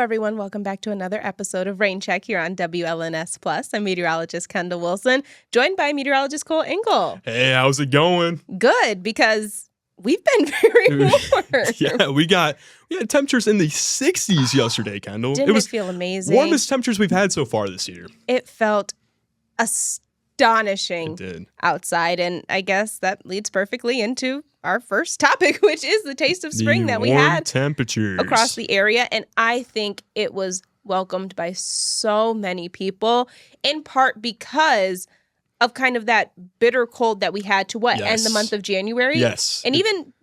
everyone. Welcome back to another episode of Rain Check here on WLNS Plus. I'm meteorologist Kendall Wilson, joined by meteorologist Engle. Hey, how's it going? Good, because we've been very warm. Yeah, we had temperatures in the 60s yesterday, Kendall. Didn't it feel amazing? Warmest temperatures we've had so far this year. It felt astonishing outside, and I guess that leads perfectly into our first topic, which is the taste of spring that we had temperatures across the area. And I think it was welcomed by so many people, in part because of kind of that bitter cold that we had to end the month of January. Yes. And even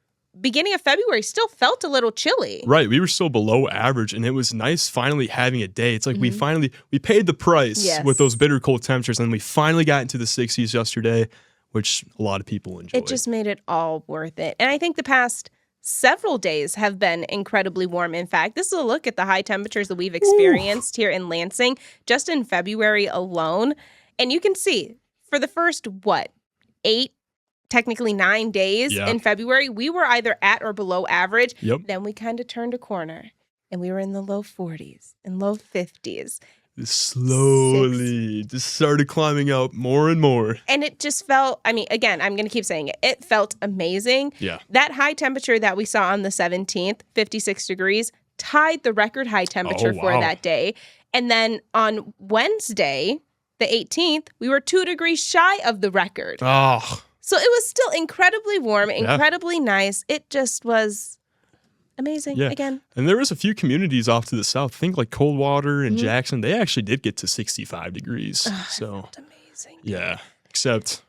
beginning of February still felt a little chilly. Right. We were still below average, and it was nice finally having a day. It's like we paid the price with those bitter cold temperatures, and we finally got into the 60s yesterday, which a lot of people enjoyed. It just made it all worth it. And I think the past several days have been incredibly warm. In fact, this is a look at the high temperatures that we've experienced here in Lansing just in February alone. And you can see for the first, 8, technically 9 days in February, we were either at or below average. Yep. Then we kind of turned a corner and we were in the low 40s and low 50s. Slowly just started climbing up more and more. And it just felt, again, I'm going to keep saying it. It felt amazing. Yeah. That high temperature that we saw on the 17th, 56 degrees, tied the record high temperature for that day. And then on Wednesday, the 18th, we were 2 degrees shy of the record. Oh. So it was still incredibly warm, incredibly nice. It just was amazing again. And there was a few communities off to the south. I think like Coldwater and Jackson, they actually did get to 65 degrees. So it felt amazing. Yeah, except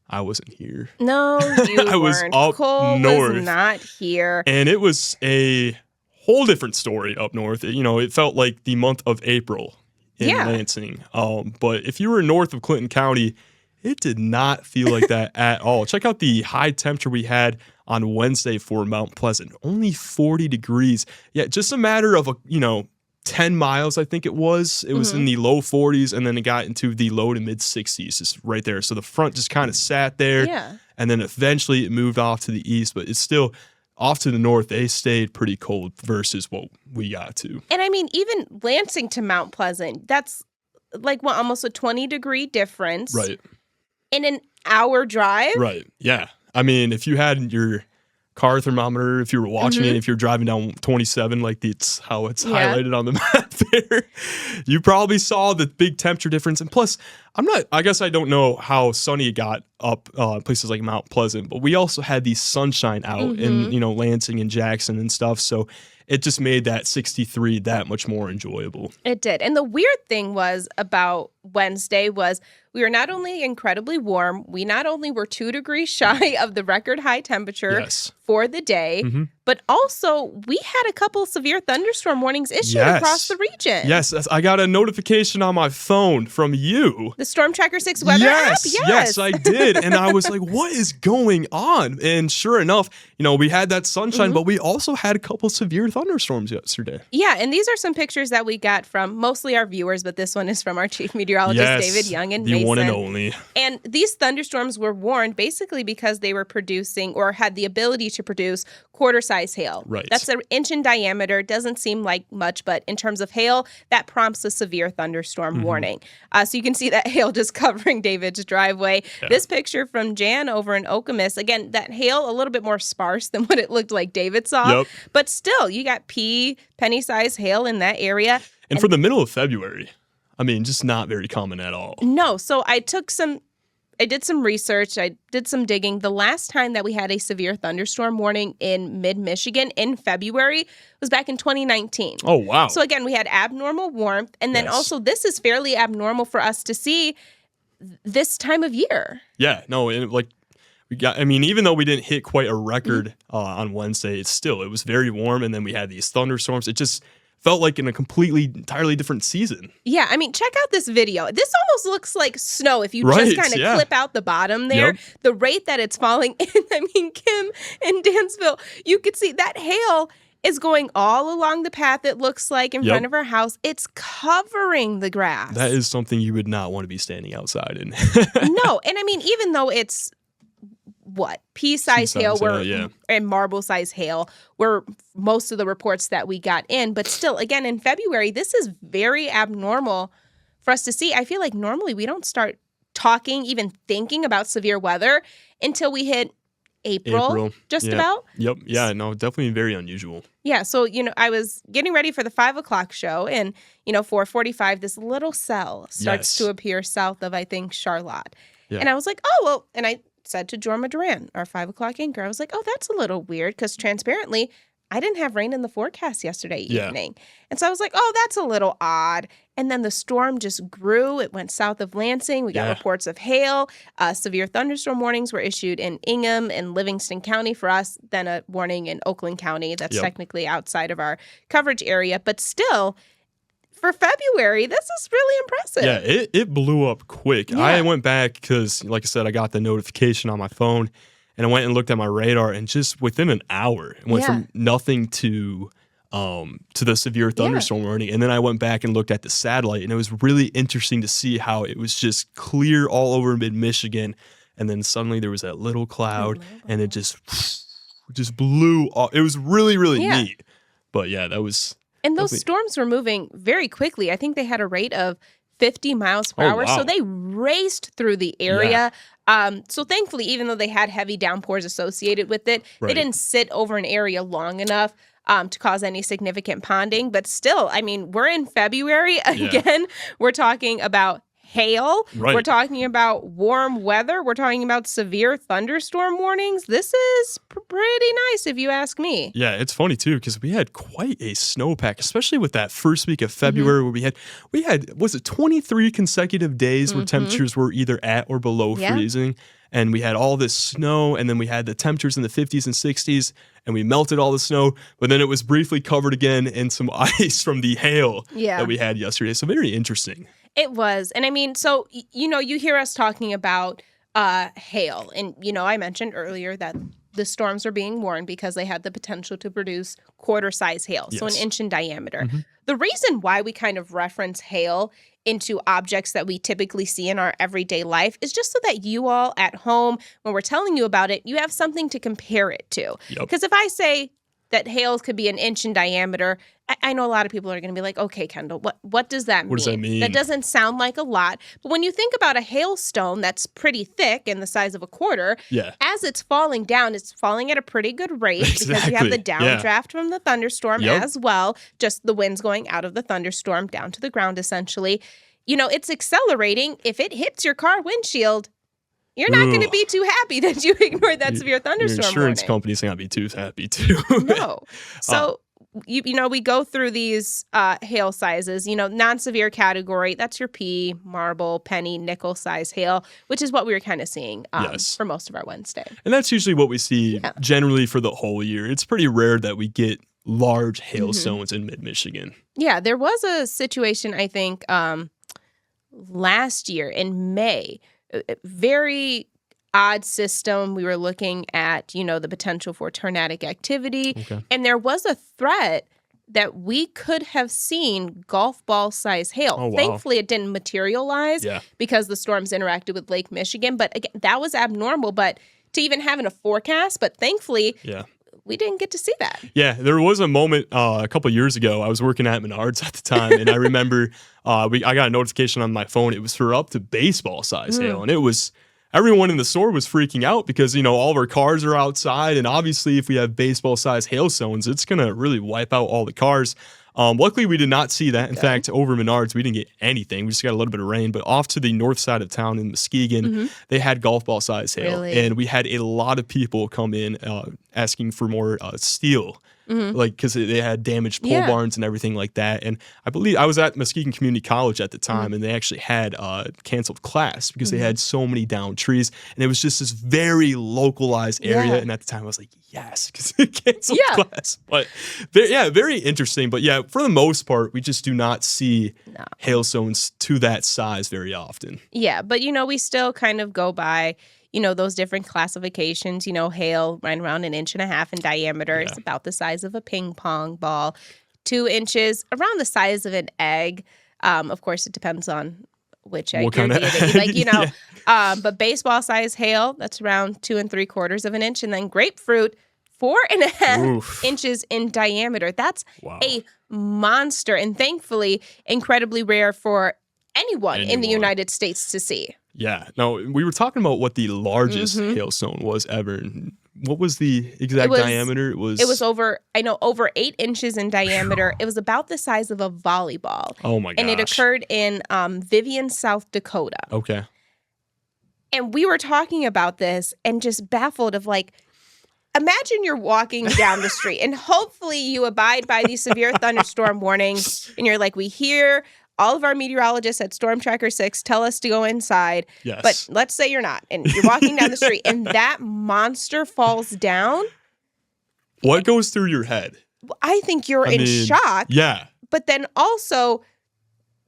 I wasn't here. No, you I was weren't. up Cole north. was not here. And it was a whole different story up north. It felt like the month of April in Lansing. But if you were north of Clinton County, it did not feel like that at all. Check out the high temperature we had on Wednesday for Mount Pleasant. Only 40 degrees. Yeah, just a matter of, 10 miles, I think it was. It was in the low 40s, and then it got into the low to mid 60s, just right there. So the front just kind of sat there. Yeah. And then eventually it moved off to the east, but it's still off to the north. They stayed pretty cold versus what we got to. And even Lansing to Mount Pleasant, that's like almost a 20-degree difference. Right. In an hour drive? Right, yeah. If you had your car thermometer, if you were watching it, if you're driving down 27, like it's how it's highlighted on the map there, you probably saw the big temperature difference. And plus, I guess I don't know how sunny it got up places like Mount Pleasant, but we also had the sunshine out in, Lansing and Jackson and stuff. So it just made that 63 that much more enjoyable. It did. And the weird thing was about Wednesday was we were not only incredibly warm, we not only were 2 degrees shy of the record high temperature for the day, but also we had a couple severe thunderstorm warnings issued across the region. Yes, I got a notification on my phone from you. The Storm Tracker 6 weather app? Yes, I did. And I was like, what is going on? And sure enough, we had that sunshine, but we also had a couple severe thunderstorms yesterday. Yeah, and these are some pictures that we got from mostly our viewers, but this one is from our chief meteorologist, David Young in Mason. The one and only. And these thunderstorms were warned basically because they were producing or had the ability to produce quarter-size hail. Right. That's an inch in diameter. Doesn't seem like much, but in terms of hail, that prompts a severe thunderstorm warning. So you can see that hail just covering David's driveway. Yeah. This picture from Jan over in Okemos, again, that hail a little bit more sparse than what it looked like David saw. Yep. But still, you got penny-sized hail in that area. And for the middle of February, just not very common at all. No. So I did some research. I did some digging. The last time that we had a severe thunderstorm warning in mid-Michigan in February was back in 2019. Oh, wow. So again, we had abnormal warmth. And then also this is fairly abnormal for us to see this time of year. Yeah. No, and even though we didn't hit quite a record on Wednesday, it was very warm. And then we had these thunderstorms. It just felt like in a entirely different season. Yeah, check out this video. This almost looks like snow if you just kind of clip out the bottom there. Yep. The rate that it's falling in, Kim and Dansville, you could see that hail is going all along the path, it looks like, in front of our house. It's covering the grass. That is something you would not want to be standing outside in. No, and even though it's pea-sized hail yeah. and marble-sized hail were most of the reports that we got in. But still, again, in February, this is very abnormal for us to see. I feel like normally we don't start talking, even thinking about severe weather until we hit April. Just about. Yep. Yeah, no, definitely very unusual. Yeah, so, I was getting ready for the 5 o'clock show, and, 4:45, this little cell starts to appear south of, I think, Charlotte. Yeah. And I was like, oh, well, and I said to Jorma Duran, our 5 o'clock anchor, I was like, oh, that's a little weird, because transparently, I didn't have rain in the forecast yesterday evening. And so I was like, oh, that's a little odd. And then the storm just grew. It went south of Lansing. We got reports of hail. Severe thunderstorm warnings were issued in Ingham and Livingston County for us, then a warning in Oakland County. That's technically outside of our coverage area. But still, for February, this is really impressive. Yeah, it blew up quick. Yeah. I went back because, like I said, I got the notification on my phone. And I went and looked at my radar, and just within an hour, it went from nothing to the severe thunderstorm warning. And then I went back and looked at the satellite, and it was really interesting to see how it was just clear all over mid-Michigan. And then suddenly there was that little cloud, and it just blew off. It was really, really neat. But yeah, that was... And those storms were moving very quickly. I think they had a rate of 50 miles per hour. Wow. So they raced through the area. So thankfully, even though they had heavy downpours associated with it, they didn't sit over an area long enough to cause any significant ponding. But still, I mean, we're in February. Again, we're talking about hail. We're talking about warm weather. We're talking about severe thunderstorm warnings. This is pretty nice, if you ask me. Yeah, it's funny, too, because we had quite a snowpack, especially with that first week of February where we had, was it 23 consecutive days where temperatures were either at or below freezing? And we had all this snow, and then we had the temperatures in the 50s and 60s, and we melted all the snow, but then it was briefly covered again in some ice from the hail that we had yesterday. So very interesting. It was. And I mean, so, you hear us talking about hail. And, I mentioned earlier that the storms are being warned because they had the potential to produce quarter-size hail, so an inch in diameter. The reason why we kind of reference hail into objects that we typically see in our everyday life is just so that you all at home, when we're telling you about it, you have something to compare it to. Because if I say that hail could be an inch in diameter, I know a lot of people are going to be like, okay, Kendall, what does that mean? What does that mean? That doesn't sound like a lot. But when you think about a hailstone that's pretty thick and the size of a quarter, as it's falling down, it's falling at a pretty good rate because you have the downdraft from the thunderstorm as well, just the winds going out of the thunderstorm down to the ground, essentially. It's accelerating. If it hits your car windshield, you're not going to be too happy that you ignored that severe thunderstorm warning. Your insurance company's not going to be too happy, too. No. So... we go through these hail sizes, non-severe category. That's your pea, marble, penny, nickel size hail, which is what we were kind of seeing for most of our Wednesday. And that's usually what we see generally for the whole year. It's pretty rare that we get large hailstones in mid-Michigan. Yeah, there was a situation, I think, last year in May, very odd system. We were looking at, the potential for tornadic activity. And there was a threat that we could have seen golf ball size hail. Oh, wow. Thankfully, it didn't materialize because the storms interacted with Lake Michigan. But again, that was abnormal. But to even have in a forecast, but thankfully, we didn't get to see that. Yeah, there was a moment a couple years ago. I was working at Menards at the time, and I remember I got a notification on my phone. It was for up to baseball size hail, and it was... Everyone in the store was freaking out because, all of our cars are outside. And obviously, if we have baseball-sized hailstones, it's going to really wipe out all the cars. Luckily, we did not see that. In fact, over Menards, we didn't get anything. We just got a little bit of rain. But off to the north side of town in Muskegon, they had golf ball-sized hail. And we had a lot of people come in asking for more steel. Because they had damaged pole barns and everything like that. And I believe I was at Muskegon Community College at the time, and they actually had canceled class because they had so many downed trees. And it was just this very localized area. And at the time, I was like, yes, because they canceled class. But very interesting. But for the most part, we just do not see hailstones to that size very often. Yeah, but we still kind of go by those different classifications, hail right around 1.5 inches in diameter. It's about the size of a ping pong ball. 2 inches, around the size of an egg. Of course, it depends on which I What agree kinda- with you. Like, Yeah. but baseball size hail, that's around 2 3/4 of an inch. And then grapefruit, 4.5 Oof. inches in diameter. That's Wow. a monster, and thankfully incredibly rare for anyone in the United States to see. Yeah. No, we were talking about what the largest Mhm. hailstone was ever. And what was the exact was- diameter? It was over 8 inches in diameter. It was about the size of a volleyball. Oh my gosh. And it occurred in Vivian, South Dakota. Okay. And we were talking about this and just baffled of like, imagine you're walking down the street and hopefully you abide by these severe thunderstorm warnings. And you're like, we hear all of our meteorologists at Storm Tracker 6 tell us to go inside. Yes. But let's say you're not. And you're walking down the street and that monster falls down. What goes through your head? I think you're in shock. Yeah. But then also,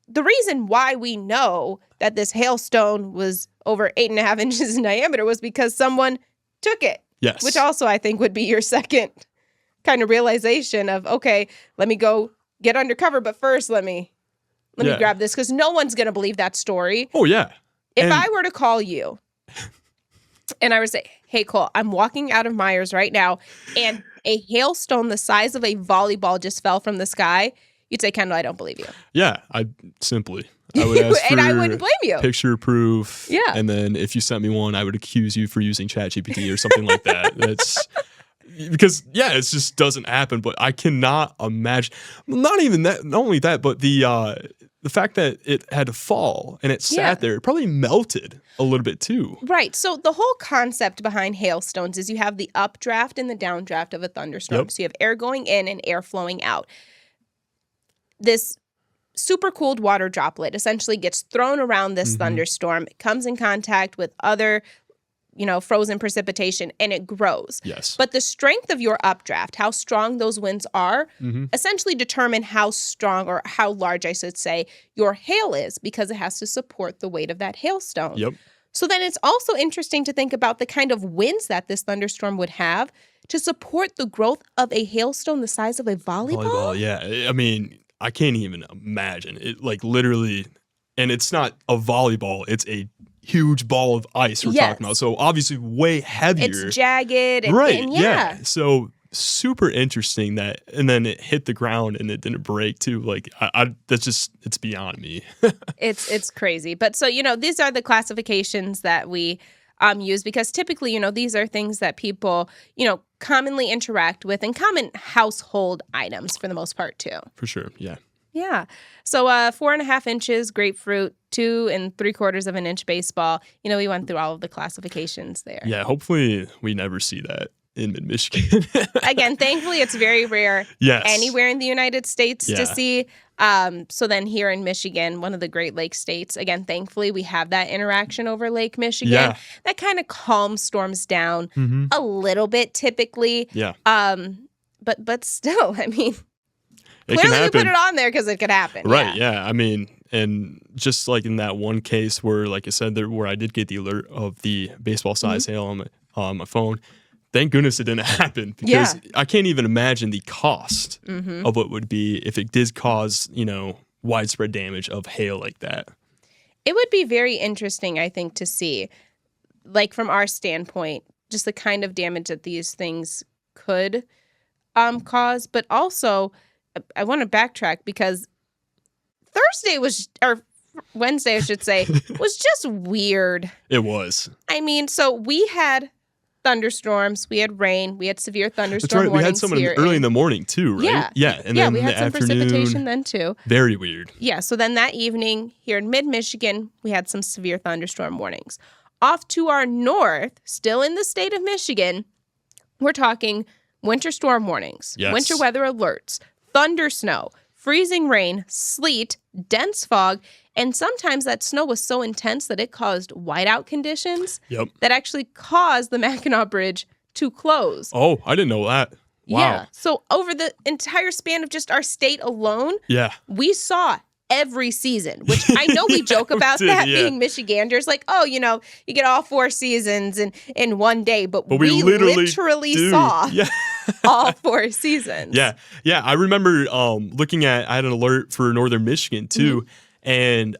the reason why we know that this hailstone was over 8.5 inches in diameter was because someone took it. Yes. Which also I think would be your second kind of realization of, okay, let me go get undercover, but first let me grab this, because no one's going to believe that story. Oh, yeah. If I were to call you and I would say, hey, Cole, I'm walking out of Myers right now and a hailstone the size of a volleyball just fell from the sky, you'd say, Kendall, I don't believe you. Yeah. I would ask And for I wouldn't blame you. picture proof. Yeah. And then if you sent me one, I would accuse you for using ChatGPT or something like that. That's because, yeah, it just doesn't happen. But I cannot imagine, not even that, not only that, but the fact that it had to fall and it sat there, it probably melted a little bit too. Right. So the whole concept behind hailstones is you have the updraft and the downdraft of a thunderstorm. Yep. So you have air going in and air flowing out. This super cooled water droplet essentially gets thrown around this thunderstorm. It comes in contact with other, frozen precipitation, and it grows. Yes. But the strength of your updraft, how strong those winds are, essentially determine how strong, or how large, I should say, your hail is, because it has to support the weight of that hailstone. Yep. So then it's also interesting to think about the kind of winds that this thunderstorm would have to support the growth of a hailstone the size of a volleyball. Yeah. I mean, I can't even imagine it, like literally, and it's not a volleyball, it's a huge ball of ice we're talking about. So obviously way heavier. It's jagged. And, right. And yeah. So super interesting that, and then it hit the ground and it didn't break too. Like that's just, it's beyond me. It's crazy. But so, these are the classifications that we use, because typically, these are things that people, commonly interact with, and common household items for the most part too. For sure. Yeah. Yeah. So 4.5 inches grapefruit, 2 3/4 of an inch baseball. We went through all of the classifications there. Yeah. Hopefully we never see that in mid-Michigan. Again, thankfully, it's very rare anywhere in the United States to see. So then here in Michigan, one of the Great Lakes states, again, thankfully, we have that interaction over Lake Michigan. Yeah. That kind of calms storms down a little bit typically. Yeah. But still, I mean, It clearly can we happen. put it on there because it could happen. Right. Yeah. I mean, and just like in that one case where, like I said, where I did get the alert of the baseball size hail on my phone. Thank goodness it didn't happen, because I can't even imagine the cost of what would be if it did cause, widespread damage of hail like that. It would be very interesting, I think, to see, like from our standpoint, just the kind of damage that these things could cause. But also, I want to backtrack, because Wednesday, I should say, was just weird. It was. I mean, so we had thunderstorms, we had rain, we had severe thunderstorm That's right. We had warnings some here early in the morning too, right? Yeah. And then we in had the some afternoon, precipitation then too. Very weird. Yeah, so then that evening here in mid-Michigan, we had some severe thunderstorm warnings. Off to our north, still in the state of Michigan, we're talking winter storm warnings, winter weather alerts, thunder snow, freezing rain, sleet, dense fog, and sometimes that snow was so intense that it caused whiteout conditions that actually caused the Mackinac Bridge to close. Oh, I didn't know that. Wow. Yeah. So over the entire span of just our state alone, we saw every season, which I know we joke about that being Michiganders, like, oh, you get all 4 seasons in one day, but we literally saw all 4 seasons. Yeah. I remember I had an alert for northern Michigan too. and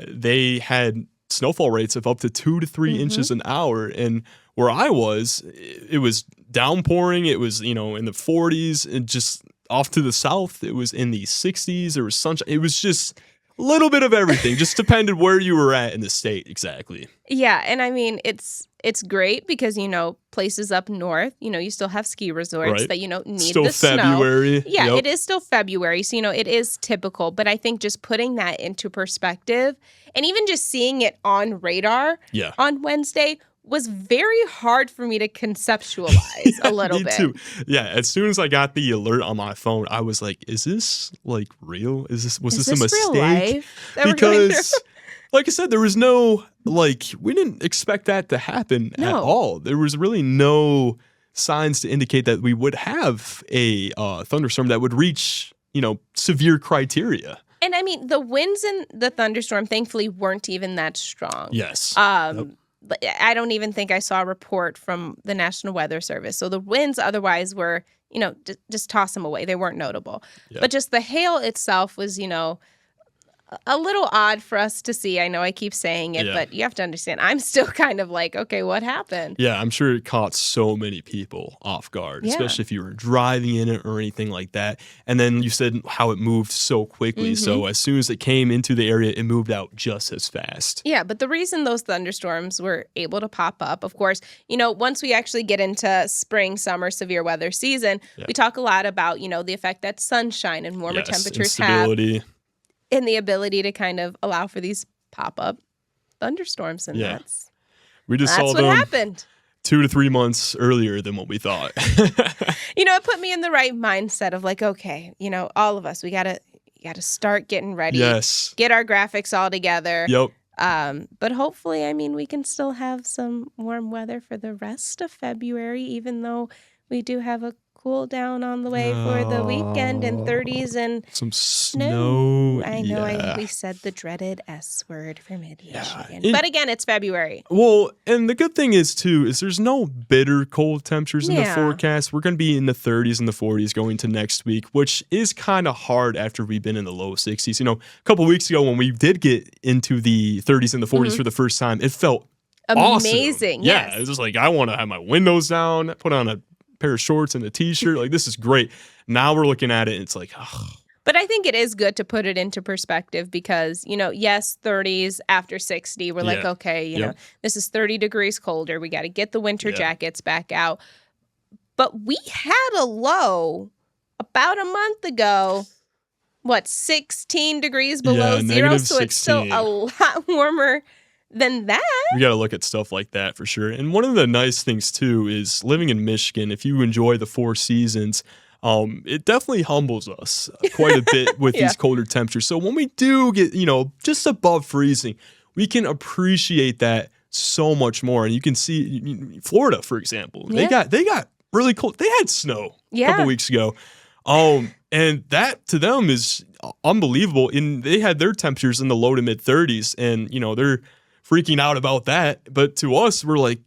they had snowfall rates of up to 2 to 3 inches an hour. And where I was, it was downpouring. It was, in the 40s, and just off to the south, it was in the 60s. There was sunshine. It was just a little bit of everything. Just depended where you were at in the state. Exactly. Yeah. And I mean, it's great because, places up north, you still have ski resorts that, need still the February. snow. Yeah, it is still February. So, it is typical. But I think just putting that into perspective and even just seeing it on radar on Wednesday was very hard for me to conceptualize a little bit. Me too. Yeah, as soon as I got the alert on my phone, I was like, is this like real? Was this a mistake? Real life that because like I said, there was no, we didn't expect that to happen at all. There was really no signs to indicate that we would have a thunderstorm that would reach, severe criteria. And I mean, the winds in the thunderstorm, thankfully, weren't even that strong. Yes. I don't even think I saw a report from the National Weather Service. So the winds otherwise were, just toss them away. They weren't notable. Yep. But just the hail itself was, a little odd for us to see. I know I keep saying it, but you have to understand, I'm still kind of like, okay, what happened? Yeah, I'm sure it caught so many people off guard, especially if you were driving in it or anything like that. And then you said how it moved so quickly. So as soon as it came into the area, it moved out just as fast. Yeah, but the reason those thunderstorms were able to pop up, of course, once we actually get into spring, summer, severe weather season, we talk a lot about, the effect that sunshine and warmer temperatures have. And the ability to kind of allow for these pop-up thunderstorms, and that's saw what happened 2 to 3 months earlier than what we thought. It put me in the right mindset of like, okay, all of us, we gotta start getting ready. Yes, get our graphics all together. Yep. But hopefully, I mean, we can still have some warm weather for the rest of February, even though we do have a cool down on the way for the weekend and 30s and some snow. I know we said the dreaded S word for mid-Michigan. But again, it's February. Well, and the good thing is there's no bitter cold temperatures in the forecast. We're going to be in the 30s and the 40s going to next week, which is kind of hard after we've been in the low 60s. A couple of weeks ago when we did get into the 30s and the 40s for the first time, it felt amazing. Awesome. Yeah, it was just like, I want to have my windows down, put on a pair of shorts and a t-shirt. Like, this is great. Now we're looking at it and it's like, But I think it is good to put it into perspective because, yes, 30s after 60, we're like, okay, this is 30 degrees colder. We got to get the winter jackets back out. But we had a low about a month ago, 16 degrees below zero. So it's still a lot warmer than that. We got to look at stuff like that for sure. And one of the nice things too is living in Michigan, if you enjoy the 4 seasons, it definitely humbles us quite a bit with these colder temperatures. So when we do get, just above freezing, we can appreciate that so much more. And you can see Florida, for example, they got really cold. They had snow a couple weeks ago. And that to them is unbelievable. And they had their temperatures in the low to mid 30s and, they're freaking out about that. But to us, we're like,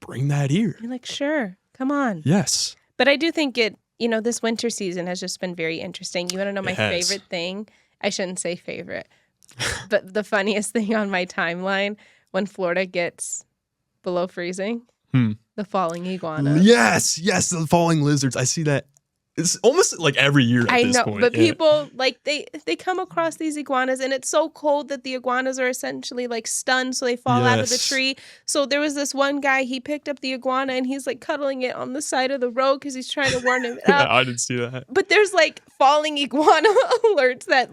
bring that here. You're like, sure, come on. Yes. But I do think this winter season has just been very interesting. You want to know my favorite thing? I shouldn't say favorite, but the funniest thing on my timeline when Florida gets below freezing, the falling iguana. Yes, the falling lizards. I see that. It's almost like every year at this point. But people, they come across these iguanas, and it's so cold that the iguanas are essentially, stunned, so they fall out of the tree. So there was this one guy, he picked up the iguana, and he's, cuddling it on the side of the road because he's trying to warm it up. I didn't see that. But there's, falling iguana alerts that,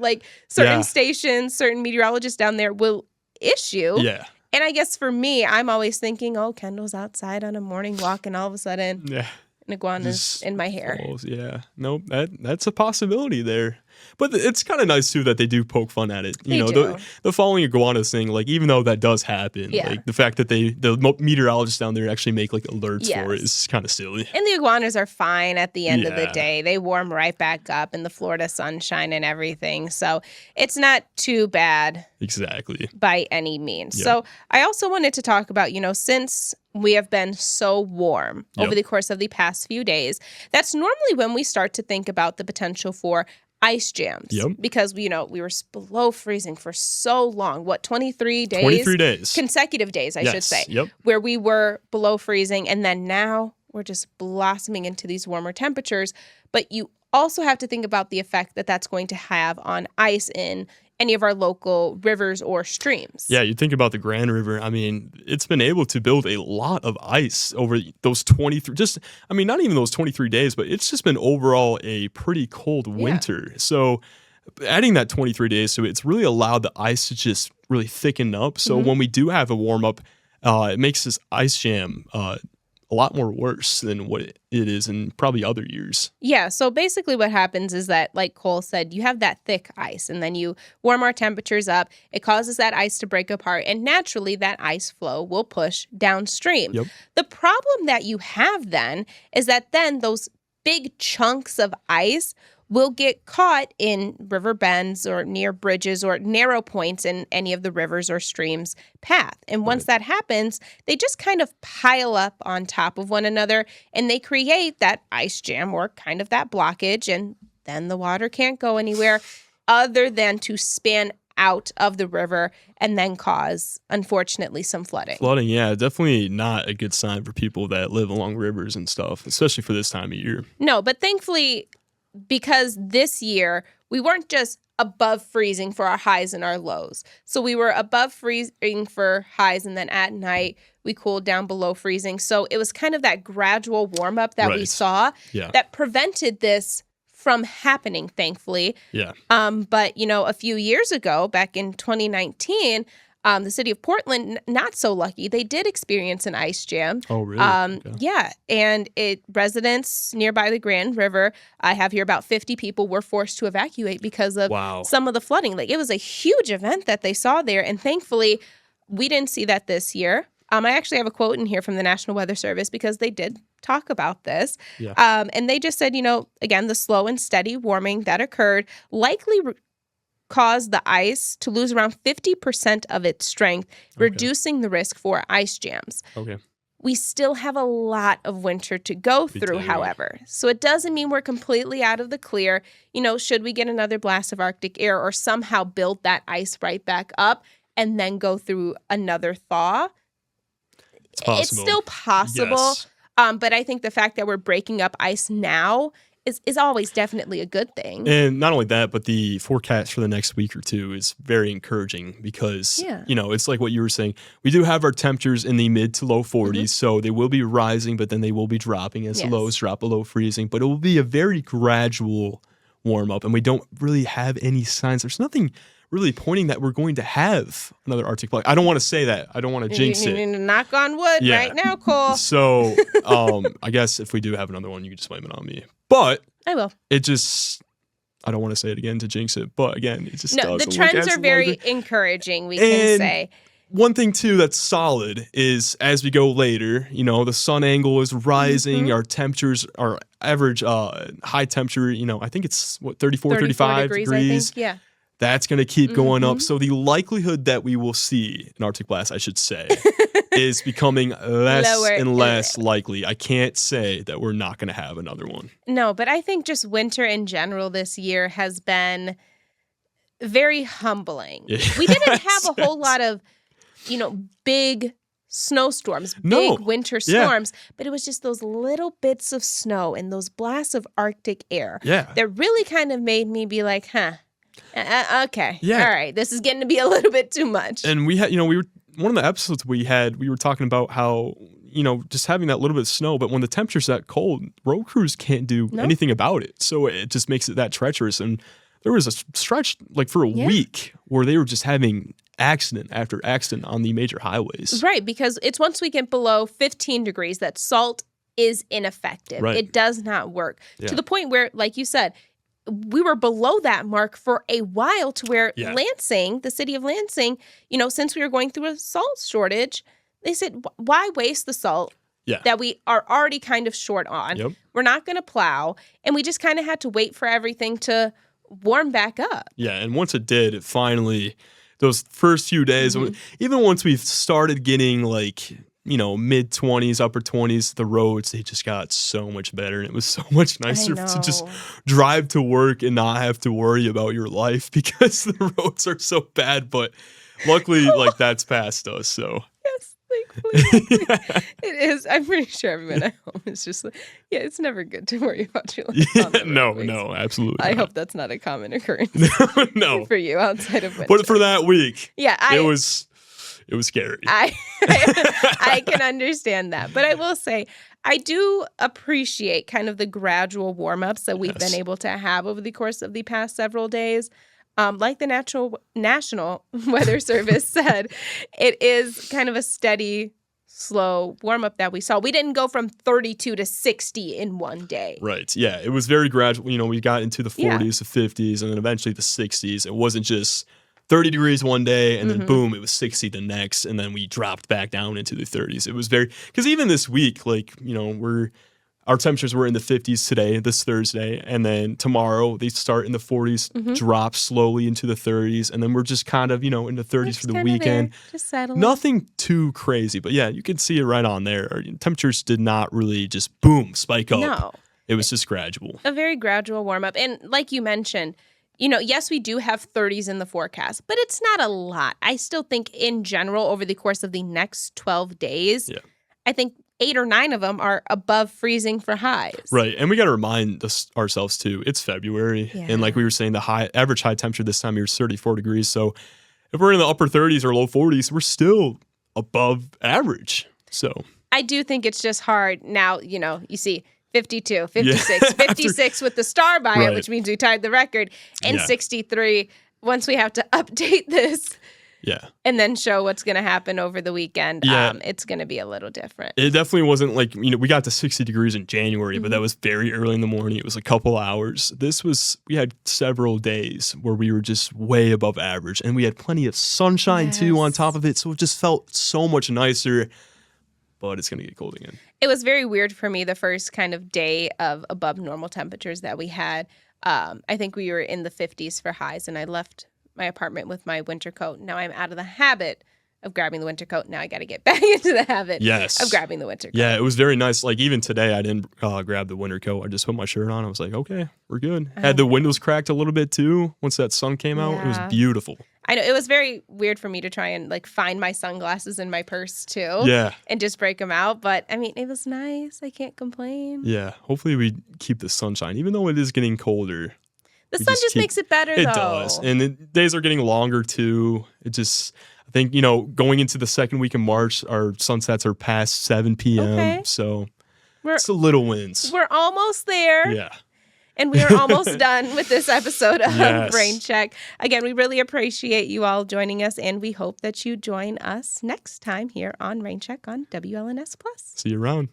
certain stations, certain meteorologists down there will issue. Yeah. And I guess for me, I'm always thinking, oh, Kendall's outside on a morning walk, and all of a sudden... Yeah. An iguana's in my hair. Yeah. No, that's a possibility there. But it's kind of nice, too, that they do poke fun at it. The falling iguanas thing, even though that does happen, the fact that the meteorologists down there actually make, alerts for it is kind of silly. And the iguanas are fine at the end of the day. They warm right back up in the Florida sunshine and everything. So it's not too bad. Exactly. By any means. Yep. So I also wanted to talk about, since we have been so warm over the course of the past few days, that's normally when we start to think about the potential for ice jams. Yep. Because, we were below freezing for so long. What, 23 days? 23 days. Consecutive days, I should say. Yep. Where we were below freezing. And then now we're just blossoming into these warmer temperatures. But you also have to think about the effect that that's going to have on ice in any of our local rivers or streams. Yeah, you think about the Grand River. I mean, it's been able to build a lot of ice over those 23, not even those 23 days, but it's just been overall a pretty cold winter. So adding that 23 days to it, it's really allowed the ice to just really thicken up. So when we do have a warm up, it makes this ice jam a lot more worse than what it is in probably other years. Yeah, so basically what happens is that, like Cole said, you have that thick ice, and then you warm our temperatures up. It causes that ice to break apart, and naturally that ice flow will push downstream. Yep. The problem that you have then is that then those big chunks of ice will get caught in river bends or near bridges or narrow points in any of the rivers or streams' path. And once that happens, they just kind of pile up on top of one another, and they create that ice jam or kind of that blockage, and then the water can't go anywhere other than to span out of the river and then cause, unfortunately, some flooding. Flooding, yeah, definitely not a good sign for people that live along rivers and stuff, especially for this time of year. No, but thankfully, because this year we weren't just above freezing for our highs and our lows. So we were above freezing for highs, and then at night we cooled down below freezing. So it was kind of that gradual warm up that we saw that prevented this from happening, thankfully. Yeah. But, a few years ago, back in 2019, the city of Portland, not so lucky. They did experience an ice jam. Oh, really? Okay. Yeah, and residents nearby the Grand River, I have here about 50 people, were forced to evacuate because of some of the flooding. Like, it was a huge event that they saw there, and thankfully, we didn't see that this year. I actually have a quote in here from the National Weather Service because they did talk about this. Yeah. And they just said, again, the slow and steady warming that occurred likely caused the ice to lose around 50% of its strength, reducing the risk for ice jams. Okay. We still have a lot of winter to go through, however. So it doesn't mean we're completely out of the clear. Should we get another blast of Arctic air or somehow build that ice right back up and then go through another thaw? It's possible. It's still possible. Yes. But I think the fact that we're breaking up ice now is always definitely a good thing. And not only that, but the forecast for the next week or two is very encouraging because, it's like what you were saying. We do have our temperatures in the mid to low 40s, so they will be rising, but then they will be dropping as the lows drop below freezing. But it will be a very gradual warm up, and we don't really have any signs. There's nothing really pointing that we're going to have another Arctic block. I don't want to say that. I don't want to jinx it. Knock on wood right now, Cole. So I guess if we do have another one, you can just blame it on me. But I will. I don't want to say it again to jinx it, but again, it just the trends are very encouraging, we can say. One thing, too, that's solid is as we go later, the sun angle is rising. Our temperatures, our average high temperature, I think it's, 34 35 degrees. I think, yeah. That's going to keep going up. So the likelihood that we will see an Arctic blast, I should say, is becoming less and less likely. I can't say that we're not going to have another one. No, but I think just winter in general this year has been very humbling. We didn't have a whole lot of, big snowstorms, big winter storms, but it was just those little bits of snow and those blasts of Arctic air that really kind of made me be like, okay. Yeah. All right. This is getting to be a little bit too much. And we had, we were, one of the episodes we were talking about how, just having that little bit of snow, but when the temperature's that cold, road crews can't do anything about it. So it just makes it that treacherous. And there was a stretch like for a week where they were just having accident after accident on the major highways. Right. Because it's once we get below 15 degrees that salt is ineffective. Right. It does not work to the point where, like you said, we were below that mark for a while to where Lansing, the city of Lansing, since we were going through a salt shortage, they said, why waste the salt that we are already kind of short on? Yep. We're not going to plow. And we just kind of had to wait for everything to warm back up. Yeah. And once it did, it finally, those first few days, even once we started getting like mid 20s, upper 20s, the roads, they just got so much better. And it was so much nicer to just drive to work and not have to worry about your life because the roads are so bad. But luckily, like, that's past us. So Yes, thankfully. It is. I'm pretty sure everyone at home is just like, yeah, it's never good to worry about your life on the roadways. No, absolutely I not. hope that's not a common occurrence No. for you outside of winter. But for that week, yeah, it was scary. I can understand that. But I will say, I do appreciate kind of the gradual warm-ups that we've been able to have over the course of the past several days. Like the National Weather Service said, it is kind of a steady, slow warm-up that we saw. We didn't go from 32 to 60 in one day. Right. Yeah. It was very gradual. We got into the 40s, the 50s, and then eventually the 60s. It wasn't just 30 degrees one day and then boom, it was 60 the next. And then we dropped back down into the 30s. It was because even this week, like, our temperatures were in the 50s today, this Thursday, and then tomorrow they start in the 40s, drop slowly into the 30s, and then we're just kind of, in the 30s for the weekend. Just settling. Nothing too crazy, but yeah, you can see it right on there. Our temperatures did not really just boom, spike up. No. It was just gradual. A very gradual warm up. And like you mentioned, yes, we do have 30s in the forecast, but it's not a lot. I still think in general over the course of the next 12 days, I think 8 or 9 of them are above freezing for highs. Right. And we got to remind ourselves, too, it's February. Yeah. And like we were saying, the average high temperature this time of year is 34 degrees. So if we're in the upper 30s or low 40s, we're still above average. So I do think it's just hard now, you see 52, 56, 56 with the star by it, which means we tied the record, and 63 once we have to update this. Yeah. And then show what's going to happen over the weekend. Yeah. It's going to be a little different. It definitely wasn't like, we got to 60 degrees in January, but that was very early in the morning. It was a couple hours. We had several days where we were just way above average, and we had plenty of sunshine too on top of it. So it just felt so much nicer, but it's going to get cold again. It was very weird for me the first kind of day of above normal temperatures that we had. I think we were in the 50s for highs, and I left my apartment with my winter coat. Now I'm out of the habit of grabbing the winter coat. Now I got to get back into the habit of grabbing the winter coat. Yeah, it was very nice. Like even today, I didn't grab the winter coat. I just put my shirt on. I was like, okay, we're good. Had the windows cracked a little bit too. Once that sun came out, it was beautiful. I know it was very weird for me to try and like find my sunglasses in my purse too. Yeah. And just break them out. But I mean, it was nice. I can't complain. Yeah. Hopefully we keep the sunshine, even though it is getting colder. The sun just makes it better, though. It does. And the days are getting longer, too. I think, going into the second week of March, our sunsets are past 7 p.m. Okay. So it's a little wins. We're almost there. Yeah. And we are almost done with this episode of Rain Check. Again, we really appreciate you all joining us, and we hope that you join us next time here on Rain Check on WLNS+. See you around.